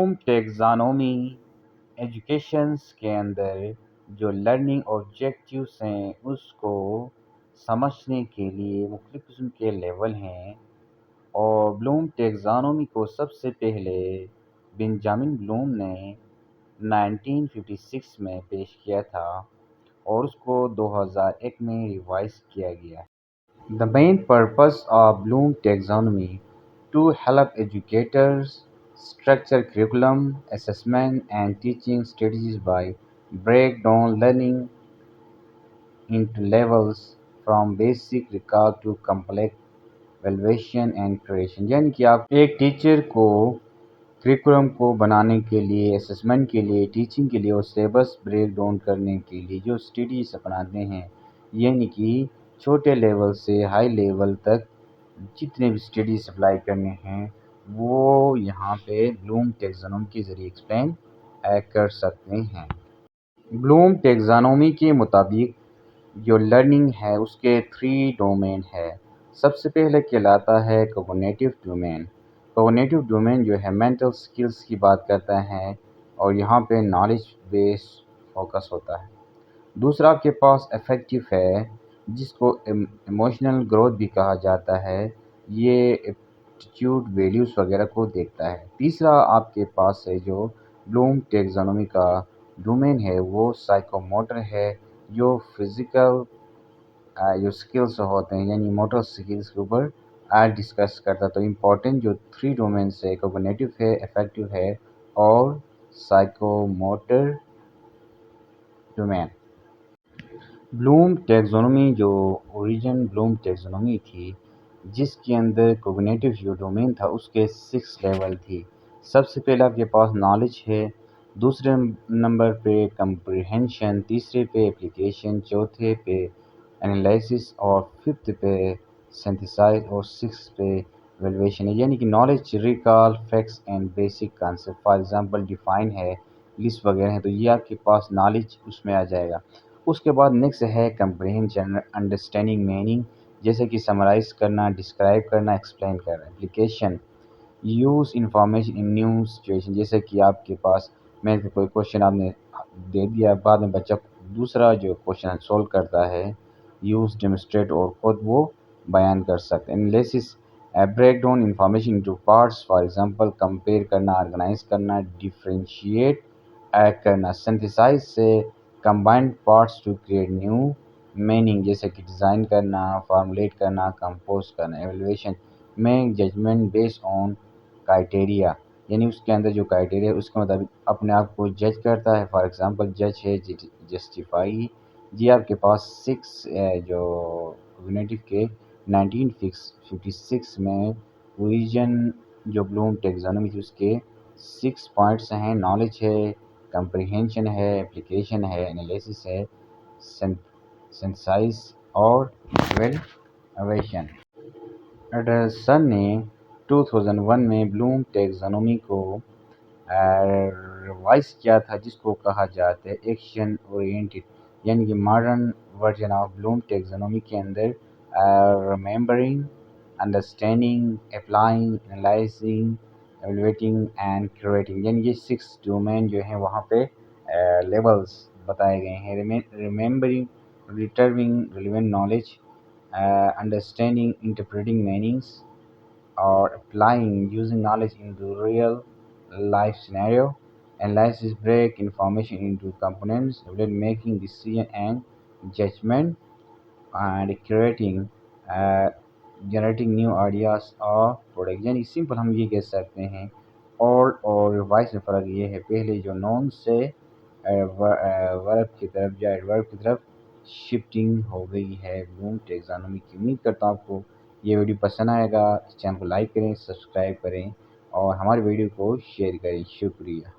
Bloom टेक्सानोमी educations के अंदर जो लर्निंग ऑब्जेक्टिव्स हैं उसको समझने के लिए मुख्तलिफ किस्म के लेवल हैं। और ब्लूम टेक्सानोमी को सबसे पहले बेंजामिन ब्लूम ने 1956 में पेश किया था और उसको 2001 में रिवाइज किया गया है। The main purpose of Bloom taxonomy to help educators structure curriculum, assessment, and teaching strategies by break down learning into levels from basic recall to complex evaluation and creation। यानी कि आप एक टीचर को curriculum को बनाने के लिए, assessment के लिए, टीचिंग के लिए और सिलेबस ब्रेक डाउन करने के लिए जो स्टडीज अपनाते हैं, यानी कि छोटे लेवल से हाई लेवल तक जितने भी स्टडीज अप्लाई करने हैं वो यहाँ पे ब्लूम टेक्सोनोमी के ज़रिए एक्सप्लेन कर सकते हैं। ब्लूम टेक्सोनोमी के मुताबिक जो लर्निंग है उसके 3 डोमेन है। सबसे पहले कहलाता है कोग्निटिव डोमेन। कोग्निटिव डोमेन जो है मेंटल स्किल्स की बात करता है और यहाँ पे नॉलेज बेस फोकस होता है। दूसरा आपके पास अफेक्टिव है जिसको इमोशनल ग्रोथ भी कहा जाता है, ये एप्टीट्यूड वैल्यूज़ वगैरह को देखता है। तीसरा आपके पास है जो ब्लूम टेक्सोनोमी का डोमेन है वो साइकोमोटर है, जो फिज़िकल जो स्किल्स होते हैं यानी मोटर स्किल्स के ऊपर डिस्कस करता है। तो इम्पोर्टेंट जो 3 डोमेन्स है कोग्निटिव है, अफेक्टिव है और साइकोमोटर डोमेन। ब्लूम टैक्सोनॉमी जो ओरिजिन ब्लूम टैक्सोनॉमी थी जिसके अंदर कोग्निटिव जो डोमेन था उसके 6 लेवल थी। सबसे पहले आपके पास नॉलेज है, दूसरे नंबर पे कंप्रिहेंशन, तीसरे पे एप्लीकेशन, चौथे पे एनालिसिस और फिफ्थ पे सिंथेसाइज और सिक्स पे एवेल्युएशन है। यानी कि knowledge recall facts and basic concept, for example define है, लिस्ट वगैरह है, तो ये आपके पास नॉलेज उसमें आ जाएगा। उसके बाद नेक्स्ट है कंप्रिहेंशन, अंडरस्टैंडिंग मीनिंग, जैसे कि समराइज़ करना, डिस्क्राइब करना, एक्सप्लेन करना। Application, use information in new situation, जैसे कि आपके पास मैं कोई क्वेश्चन आपने दे दिया, बाद में बच्चा दूसरा जो क्वेश्चन सॉल्व करता है, यूज़, डेमोस्ट्रेट और खुद वो बयान कर सकते हैं। Analysis, break down information into parts, for example compare करना, ऑर्गेनाइज करना, डिफरेंशिएट करना। सिंथेसाइज से combined parts to create new meaning, जैसे कि डिज़ाइन करना, फॉर्मुलेट करना, कंपोज करना। एवेल्युएशन में जजमेंट बेस्ड ऑन क्राइटेरिया, यानी उसके अंदर जो क्राइटेरिया है उसके मुताबिक अपने आप को जज करता है। फॉर एग्जांपल जज है जस्टिफाई। जी आपके पास 6 जो कोग्निटिव के 1956 में ओरिजिन जो ब्लूम टैक्सोनॉमी थी उसके 6 पॉइंट्स हैं। नॉलेज है, कंप्रिहेंशन है, एप्लीकेशन है, एनालिसिस है, सिंथेसाइज और इवैल्यूएशन। एंडरसन ने 2001 में ब्लूम टैक्सोनॉमी को रिवाइज किया था जिसको कहा जाता है एक्शन ओरिएंटेड, यानी कि modern version of Bloom taxonomy के अंदर remembering, understanding, applying, analysing, evaluating and curating, यानी ये 6 डोमेन जो हैं वहाँ पे लेवल्स बताए गए हैं। Remembering, returning relevant knowledge, understanding, interpreting meanings or applying using knowledge into real life scenario. Analysis break information into components, then making decision and judgment, and creating uh, generating new ideas or product। यानी simple हम ये कह सकते हैं old और revise में फ़र्क ये है, पहले जो नॉन से वर्ब की तरफ या एडवर्ब की तरफ शिफ्टिंग हो गई है ब्लूम टैक्सोनॉमी की। उम्मीद करता हूँ आपको ये वीडियो पसंद आएगा। इस चैनल को लाइक करें, सब्सक्राइब करें और हमारे वीडियो को शेयर करें। शुक्रिया।